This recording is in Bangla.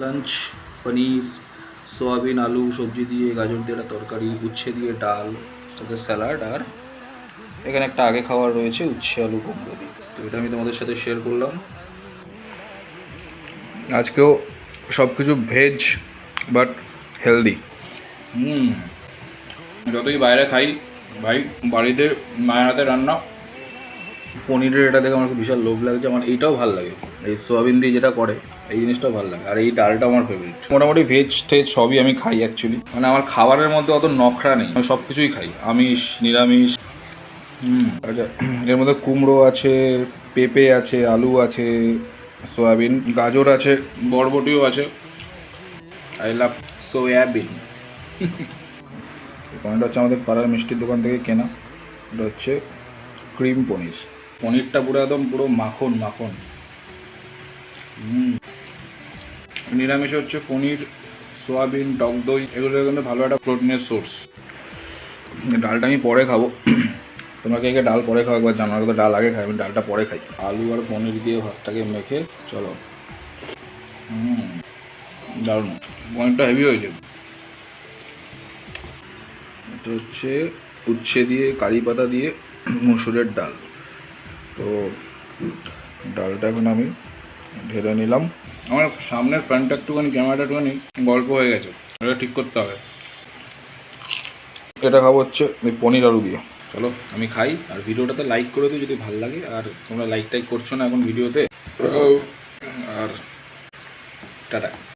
লাঞ্চ পনির, সোয়াবিন, আলু, সবজি দিয়ে, গাজর দিয়ে একটা তরকারি, উচ্ছে দিয়ে ডাল, সাথে স্যালাড, আর এখানে একটা আগে খাবার রয়েছে উচ্ছে আলু কুমড়ো দিয়ে। তো এটা আমি তোমাদের সাথে শেয়ার করলাম। আজকেও সব কিছু ভেজ বাট হেলদি। যতই বাইরে খাই ভাই, বাড়িতে মায়ের হাতে রান্না পনিরের এটা দেখে আমার খুব বিশাল লোভ লাগছে। আমার এইটাও ভালো লাগে, এই সোয়াবিন দিয়ে যেটা করে এই জিনিসটাও ভালো লাগে। আর এই ডালটা আমার ফেভারিট। মোটামুটি ভেজ টেজ সবই আমি খাই অ্যাকচুয়ালি, মানে আমার খাবারের মধ্যে অত নখরা নেই, আমি সব কিছুই খাই, আমিষ নিরামিষ। আচ্ছা, এর মধ্যে কুমড়ো আছে, পেঁপে আছে, আলু আছে, সয়াবিন, গাজর আছে, বরবটিও আছে। I love soybean. পনিরটা হচ্ছে আমাদের পাড়ার মিষ্টির দোকান থেকে কেনা। এটা হচ্ছে ক্রিম পনির। পনিরটা পুরো একদম পুরো মাখন মাখন। নিরামিষ হচ্ছে পনির, সোয়াবিন, টক দই, এগুলো কিন্তু ভালো একটা প্রোটিনের সোর্স। ডালটা আমি পরে খাবো। তোমরা কে ডাল পরে খাও একবার জানো, তো ডাল আগে খাই, আমি ডালটা পরে খাই। আলু আর পনির দিয়ে ভাতটাকে মেখে চলো। দারুণ, পনিরটা হেভি হয়েছে। এটা হচ্ছে উচ্ছে দিয়ে, কারি পাতা দিয়ে মসুরের ডাল। তো ডালটা এখন আমি ঢেলে নিলাম। আমার সামনের ফ্রন্টটা একটুখানি, ক্যামেরাটা একটুখানি গল্প হয়ে গেছে, এটা ঠিক করতে হবে। এটা খাবো হচ্ছে এই পনির আলু দিয়ে। চলো আমি খাই, আর ভিডিওটাতে লাইক করে দিও যদি ভালো লাগে। আর তোমরা লাইক টাইক করছো না এখন ভিডিওতে। আর টাটা।